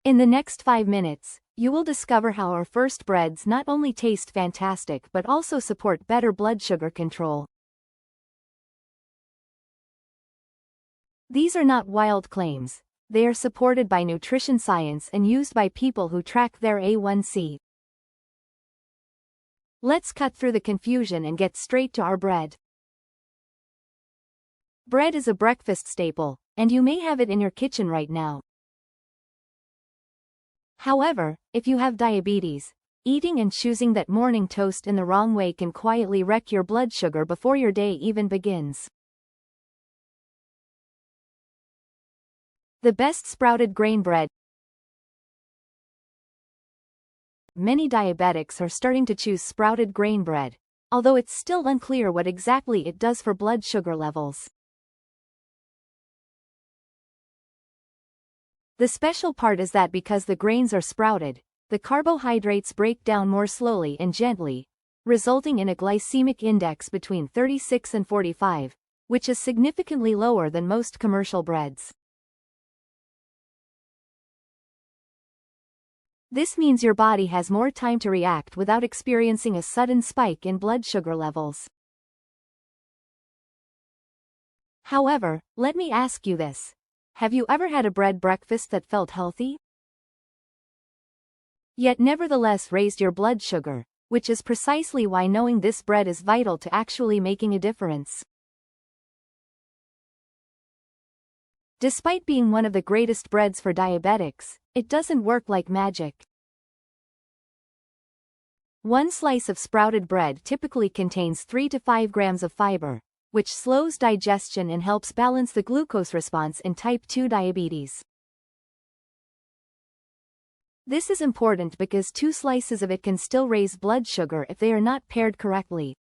In the next 5 minutes, you will discover how our first breads not only taste fantastic but also support better blood sugar control. These are not wild claims. They are supported by nutrition science and used by people who track their A1C. Let's cut through the confusion and get straight to our bread. Bread is a breakfast staple, and you may have it in your kitchen right now. However, if you have diabetes, eating and choosing that morning toast in the wrong way can quietly wreck your blood sugar before your day even begins. The best sprouted grain bread. Many diabetics are starting to choose sprouted grain bread, although it's still unclear what exactly it does for blood sugar levels. The special part is that because the grains are sprouted, the carbohydrates break down more slowly and gently, resulting in a glycemic index between 36 and 45, which is significantly lower than most commercial breads. This means your body has more time to react without experiencing a sudden spike in blood sugar levels. However, let me ask you this. Have you ever had a bread breakfast that felt healthy, yet nevertheless raised your blood sugar, which is precisely why knowing this bread is vital to actually making a difference? Despite being one of the greatest breads for diabetics, it doesn't work like magic. One slice of sprouted bread typically contains 3 to 5 grams of fiber, which slows digestion and helps balance the glucose response in type 2 diabetes. This is important because 2 slices of it can still raise blood sugar if they are not paired correctly.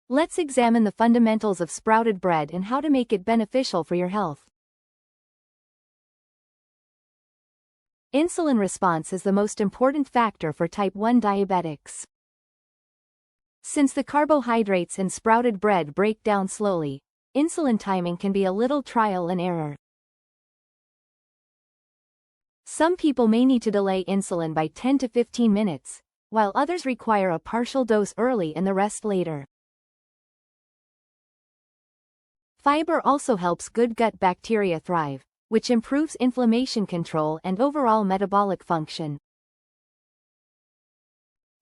Let's examine the fundamentals of sprouted bread and how to make it beneficial for your health. Insulin response is the most important factor for type 1 diabetics. Since the carbohydrates in sprouted bread break down slowly, insulin timing can be a little trial and error. Some people may need to delay insulin by 10 to 15 minutes, while others require a partial dose early and the rest later. Fiber also helps good gut bacteria thrive, which improves inflammation control and overall metabolic function.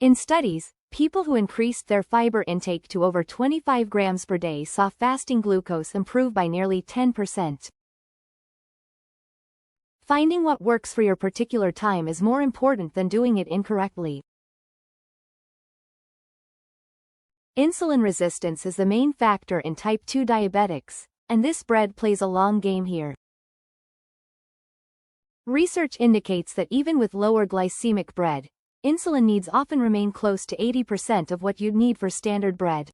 In studies, people who increased their fiber intake to over 25 grams per day saw fasting glucose improve by nearly 10%. Finding what works for your particular time is more important than doing it incorrectly. Insulin resistance is the main factor in type 2 diabetics, and this bread plays a long game here. Research indicates that even with lower glycemic bread, insulin needs often remain close to 80% of what you'd need for standard bread.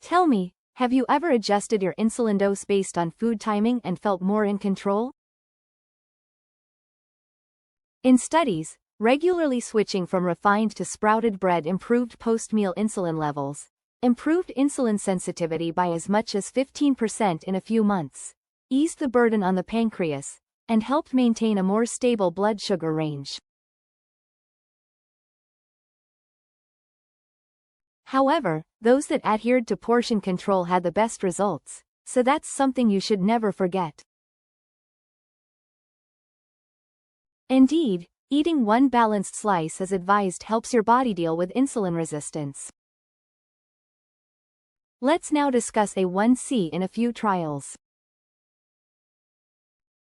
Tell me, have you ever adjusted your insulin dose based on food timing and felt more in control? In studies, regularly switching from refined to sprouted bread improved post-meal insulin levels, improved insulin sensitivity by as much as 15% in a few months, eased the burden on the pancreas, and helped maintain a more stable blood sugar range. However, those that adhered to portion control had the best results, so that's something you should never forget. Indeed, eating one balanced slice as advised helps your body deal with insulin resistance. Let's now discuss A1C in a few trials.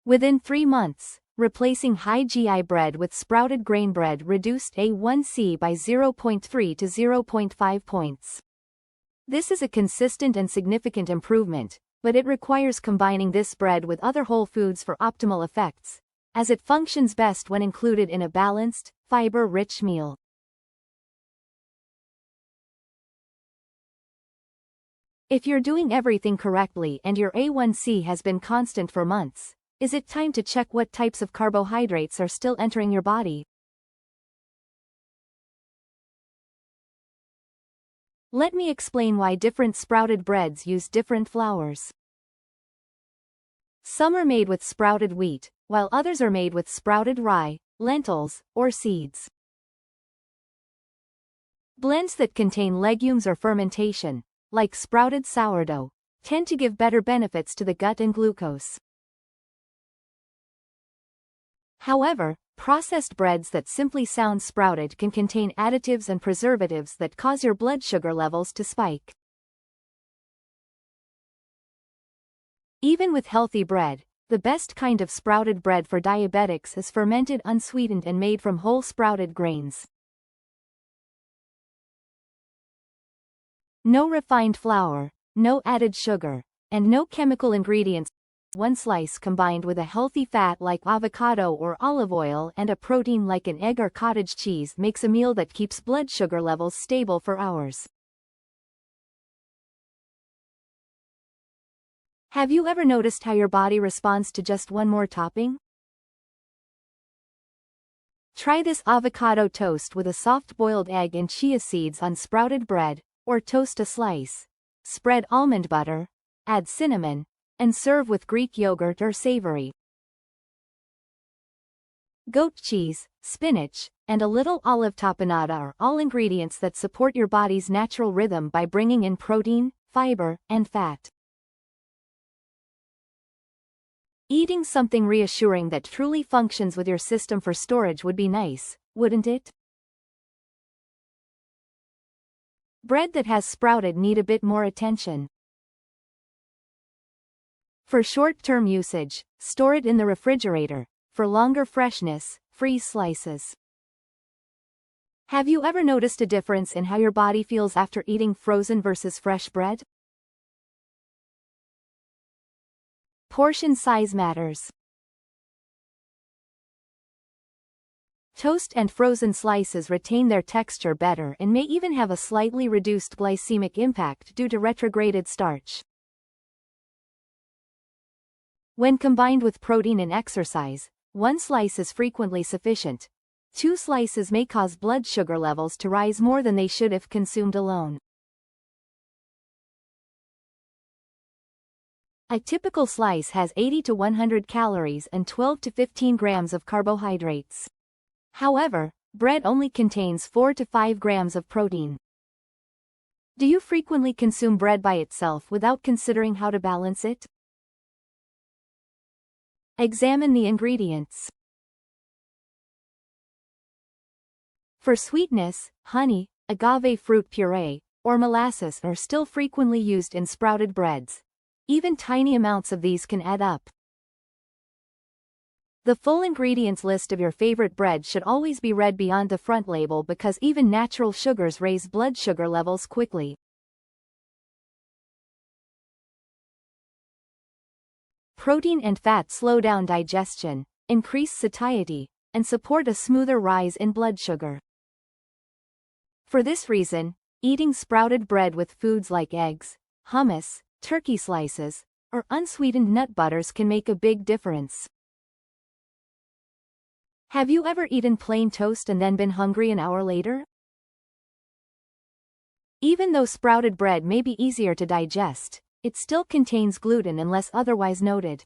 Within 3 months, replacing high GI bread with sprouted grain bread reduced A1C by 0.3 to 0.5 points. This is a consistent and significant improvement, but it requires combining this bread with other whole foods for optimal effects, as it functions best when included in a balanced, fiber-rich meal. If you're doing everything correctly and your A1C has been constant for months, is it time to check what types of carbohydrates are still entering your body? Let me explain why different sprouted breads use different flours. Some are made with sprouted wheat, while others are made with sprouted rye, lentils, or seeds. Blends that contain legumes or fermentation, like sprouted sourdough, tend to give better benefits to the gut and glucose. However, processed breads that simply sound sprouted can contain additives and preservatives that cause your blood sugar levels to spike. Even with healthy bread, the best kind of sprouted bread for diabetics is fermented, unsweetened, and made from whole sprouted grains. No refined flour, no added sugar, and no chemical ingredients. One slice combined with a healthy fat like avocado or olive oil and a protein like an egg or cottage cheese makes a meal that keeps blood sugar levels stable for hours. Have you ever noticed how your body responds to just one more topping? Try this avocado toast with a soft boiled egg and chia seeds on sprouted bread, or toast a slice. Spread almond butter, add cinnamon, and serve with Greek yogurt or savory. Goat cheese, spinach, and a little olive tapenade are all ingredients that support your body's natural rhythm by bringing in protein, fiber, and fat. Eating something reassuring that truly functions with your system for storage would be nice, wouldn't it? Bread that has sprouted need a bit more attention. For short-term usage, store it in the refrigerator. For longer freshness, freeze slices. Have you ever noticed a difference in how your body feels after eating frozen versus fresh bread? Portion size matters. Toast and frozen slices retain their texture better and may even have a slightly reduced glycemic impact due to retrograded starch. When combined with protein and exercise, one slice is frequently sufficient. 2 slices may cause blood sugar levels to rise more than they should if consumed alone. A typical slice has 80 to 100 calories and 12 to 15 grams of carbohydrates. However, bread only contains 4 to 5 grams of protein. Do you frequently consume bread by itself without considering how to balance it? Examine the ingredients. For sweetness, honey, agave fruit puree, or molasses are still frequently used in sprouted breads. Even tiny amounts of these can add up. The full ingredients list of your favorite bread should always be read beyond the front label because even natural sugars raise blood sugar levels quickly. Protein and fat slow down digestion, increase satiety, and support a smoother rise in blood sugar. For this reason, eating sprouted bread with foods like eggs, hummus, turkey slices, or unsweetened nut butters can make a big difference. Have you ever eaten plain toast and then been hungry an hour later? Even though sprouted bread may be easier to digest, it still contains gluten unless otherwise noted.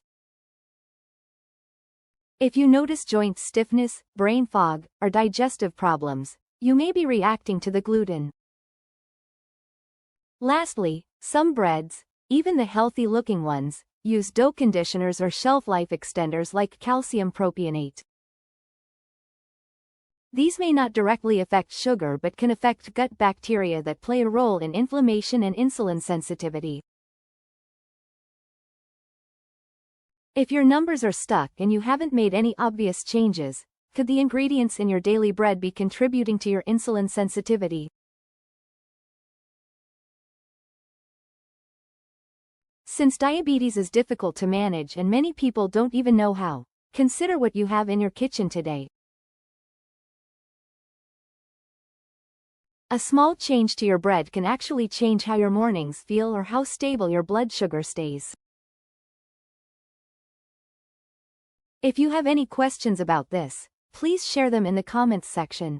If you notice joint stiffness, brain fog, or digestive problems, you may be reacting to the gluten. Lastly, some breads, even the healthy-looking ones, use dough conditioners or shelf life extenders like calcium propionate. These may not directly affect sugar but can affect gut bacteria that play a role in inflammation and insulin sensitivity. If your numbers are stuck and you haven't made any obvious changes, could the ingredients in your daily bread be contributing to your insulin sensitivity? Since diabetes is difficult to manage and many people don't even know how, consider what you have in your kitchen today. A small change to your bread can actually change how your mornings feel or how stable your blood sugar stays. If you have any questions about this, please share them in the comments section.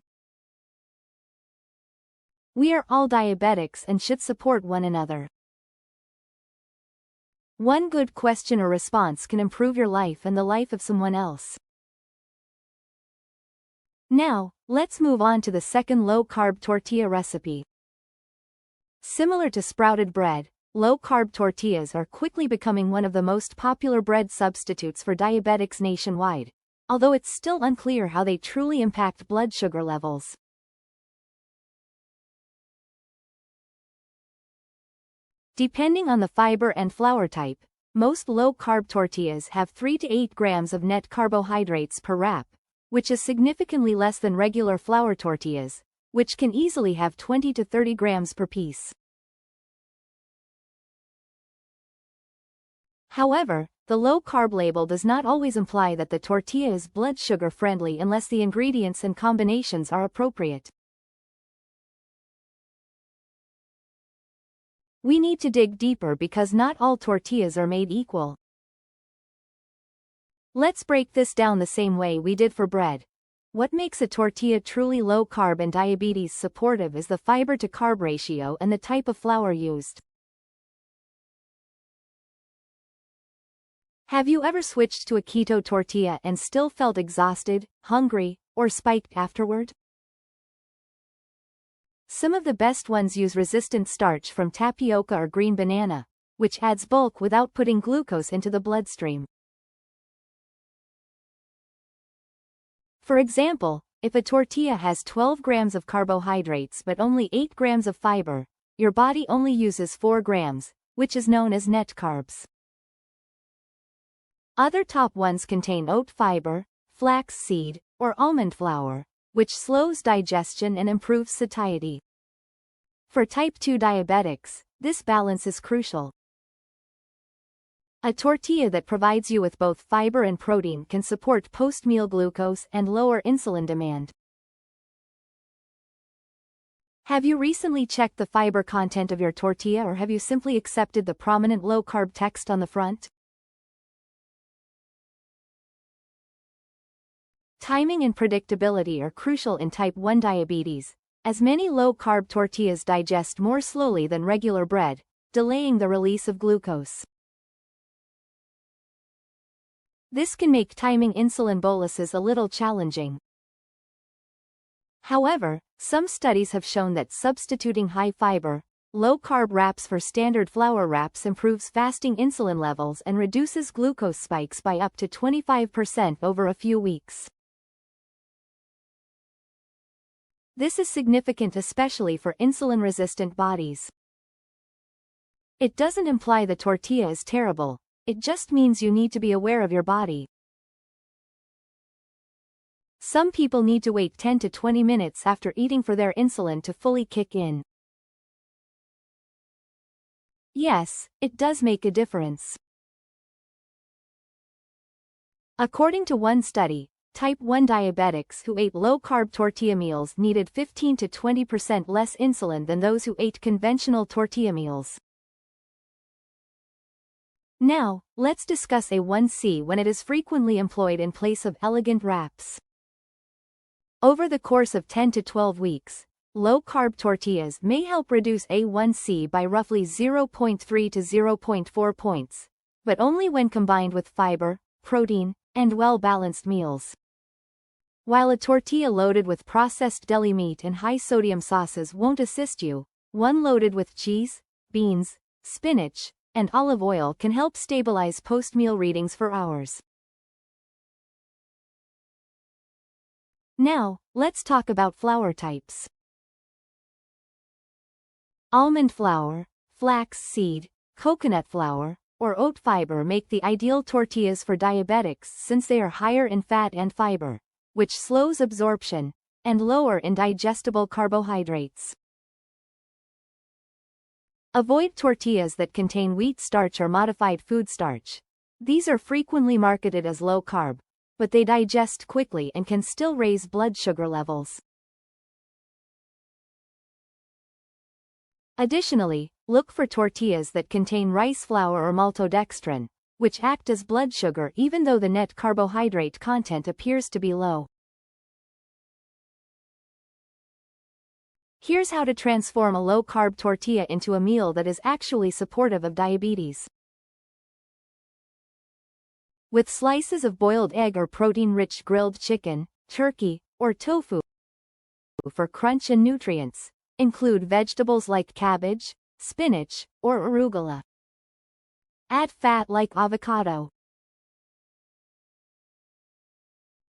We are all diabetics and should support one another. One good question or response can improve your life and the life of someone else. Now, let's move on to the second low-carb tortilla recipe. Similar to sprouted bread, low-carb tortillas are quickly becoming one of the most popular bread substitutes for diabetics nationwide, although it's still unclear how they truly impact blood sugar levels. Depending on the fiber and flour type, most low-carb tortillas have 3 to 8 grams of net carbohydrates per wrap, which is significantly less than regular flour tortillas, which can easily have 20 to 30 grams per piece. However, the low-carb label does not always imply that the tortilla is blood sugar friendly unless the ingredients and combinations are appropriate. We need to dig deeper because not all tortillas are made equal. Let's break this down the same way we did for bread. What makes a tortilla truly low-carb and diabetes supportive is the fiber-to-carb ratio and the type of flour used. Have you ever switched to a keto tortilla and still felt exhausted, hungry, or spiked afterward? Some of the best ones use resistant starch from tapioca or green banana, which adds bulk without putting glucose into the bloodstream. For example, if a tortilla has 12 grams of carbohydrates but only 8 grams of fiber, your body only uses 4 grams, which is known as net carbs. Other top ones contain oat fiber, flax seed, or almond flour, which slows digestion and improves satiety. For type 2 diabetics, this balance is crucial. A tortilla that provides you with both fiber and protein can support post-meal glucose and lower insulin demand. Have you recently checked the fiber content of your tortilla, or have you simply accepted the prominent low-carb text on the front? Timing and predictability are crucial in type 1 diabetes, as many low-carb tortillas digest more slowly than regular bread, delaying the release of glucose. This can make timing insulin boluses a little challenging. However, some studies have shown that substituting high-fiber, low-carb wraps for standard flour wraps improves fasting insulin levels and reduces glucose spikes by up to 25% over a few weeks. This is significant especially for insulin-resistant bodies. It doesn't imply the tortilla is terrible, it just means you need to be aware of your body. Some people need to wait 10 to 20 minutes after eating for their insulin to fully kick in. Yes, it does make a difference. According to one study, type 1 diabetics who ate low-carb tortilla meals needed 15 to 20% less insulin than those who ate conventional tortilla meals. Now, let's discuss A1C when it is frequently employed in place of elegant wraps. Over the course of 10 to 12 weeks, low-carb tortillas may help reduce A1C by roughly 0.3 to 0.4 points, but only when combined with fiber, protein, and well-balanced meals. While a tortilla loaded with processed deli meat and high-sodium sauces won't assist you, one loaded with cheese, beans, spinach, and olive oil can help stabilize post-meal readings for hours. Now, let's talk about flour types. Almond flour, flax seed, coconut flour, or oat fiber make the ideal tortillas for diabetics since they are higher in fat and fiber, which slows absorption, and lower in digestible carbohydrates. Avoid tortillas that contain wheat starch or modified food starch. These are frequently marketed as low-carb, but they digest quickly and can still raise blood sugar levels. Additionally, look for tortillas that contain rice flour or maltodextrin, which act as blood sugar even though the net carbohydrate content appears to be low. Here's how to transform a low-carb tortilla into a meal that is actually supportive of diabetes. with slices of boiled egg or protein-rich grilled chicken, turkey, or tofu. For crunch and nutrients, include vegetables like cabbage, spinach, or arugula. Add fat like avocado,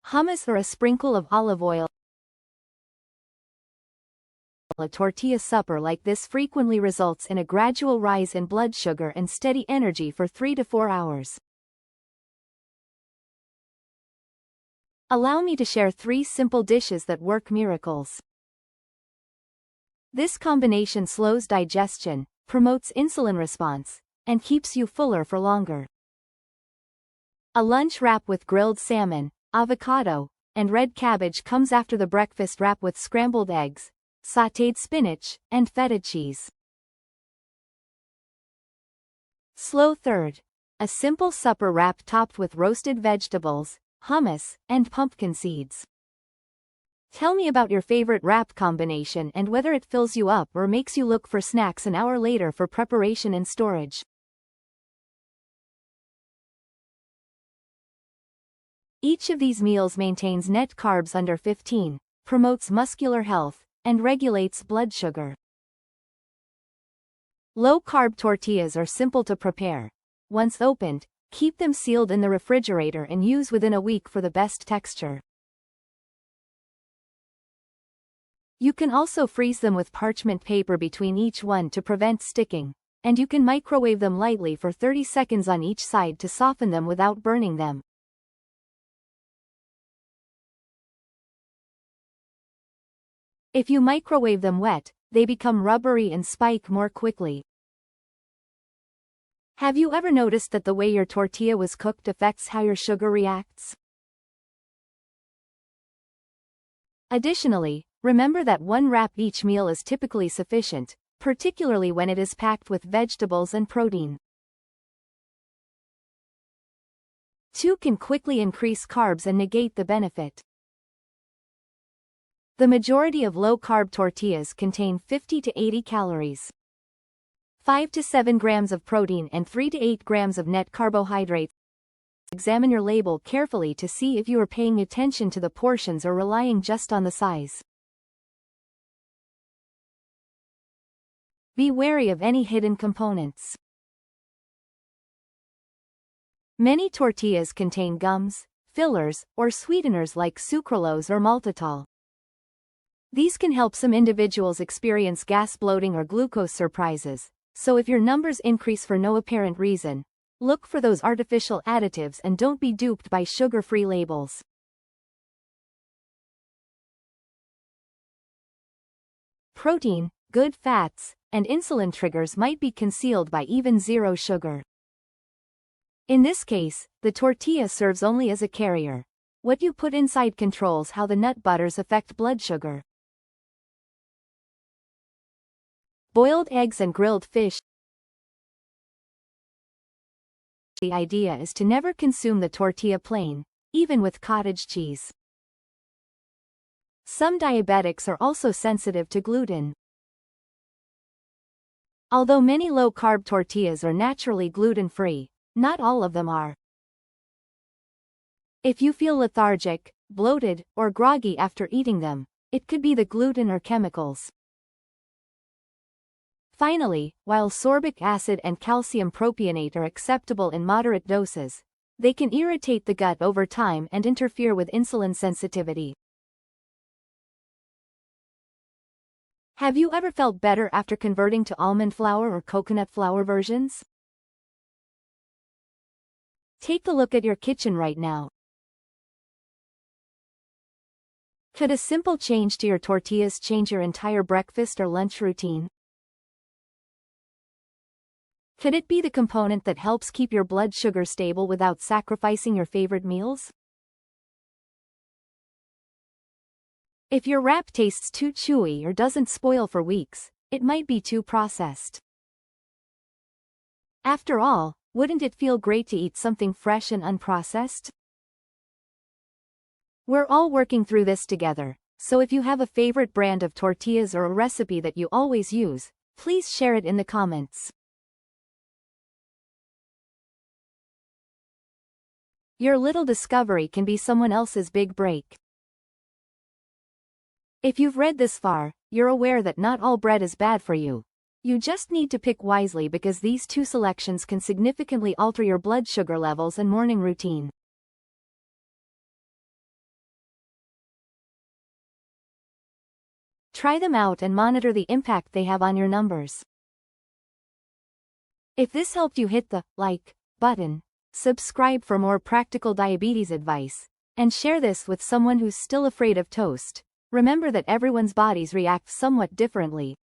hummus, or a sprinkle of olive oil. A tortilla supper like this frequently results in a gradual rise in blood sugar and steady energy for 3 to 4 hours. Allow me to share 3 simple dishes that work miracles. This combination slows digestion, promotes insulin response, and keeps you fuller for longer. A lunch wrap with grilled salmon, avocado, and red cabbage comes after the breakfast wrap with scrambled eggs, sautéed spinach, and feta cheese. Slow third. A simple supper wrap topped with roasted vegetables, hummus, and pumpkin seeds. Tell me about your favorite wrap combination and whether it fills you up or makes you look for snacks an hour later for preparation and storage. Each of these meals maintains net carbs under 15, promotes muscular health, and regulates blood sugar. Low-carb tortillas are simple to prepare. Once opened, keep them sealed in the refrigerator and use within a week for the best texture. You can also freeze them with parchment paper between each one to prevent sticking, and you can microwave them lightly for 30 seconds on each side to soften them without burning them. If you microwave them wet, they become rubbery and spike more quickly. Have you ever noticed that the way your tortilla was cooked affects how your sugar reacts? Additionally, remember that 1 wrap each meal is typically sufficient, particularly when it is packed with vegetables and protein. 2 can quickly increase carbs and negate the benefit. The majority of low-carb tortillas contain 50 to 80 calories, 5 to 7 grams of protein and 3 to 8 grams of net carbohydrates. Examine your label carefully to see if you are paying attention to the portions or relying just on the size. Be wary of any hidden components. Many tortillas contain gums, fillers, or sweeteners like sucralose or maltitol. These can help some individuals experience gas, bloating, or glucose surprises, so if your numbers increase for no apparent reason, look for those artificial additives and don't be duped by sugar-free labels. Protein, good fats, and insulin triggers might be concealed by even zero sugar. In this case, the tortilla serves only as a carrier. What you put inside controls how the nut butters affect blood sugar. Boiled eggs and grilled fish. The idea is to never consume the tortilla plain, even with cottage cheese. Some diabetics are also sensitive to gluten. Although many low-carb tortillas are naturally gluten-free, not all of them are. If you feel lethargic, bloated, or groggy after eating them, it could be the gluten or chemicals. Finally, while sorbic acid and calcium propionate are acceptable in moderate doses, they can irritate the gut over time and interfere with insulin sensitivity. Have you ever felt better after converting to almond flour or coconut flour versions? Take a look at your kitchen right now. Could a simple change to your tortillas change your entire breakfast or lunch routine? Could it be the component that helps keep your blood sugar stable without sacrificing your favorite meals? If your wrap tastes too chewy or doesn't spoil for weeks, it might be too processed. After all, wouldn't it feel great to eat something fresh and unprocessed? We're all working through this together, so if you have a favorite brand of tortillas or a recipe that you always use, please share it in the comments. Your little discovery can be someone else's big break. If you've read this far, you're aware that not all bread is bad for you. You just need to pick wisely because these two selections can significantly alter your blood sugar levels and morning routine. Try them out and monitor the impact they have on your numbers. If this helped you, hit the like button, subscribe for more practical diabetes advice, and share this with someone who's still afraid of toast. Remember that everyone's bodies react somewhat differently.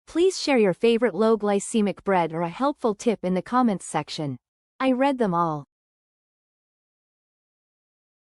Please share your favorite low-glycemic bread or a helpful tip in the comments section. I read them all.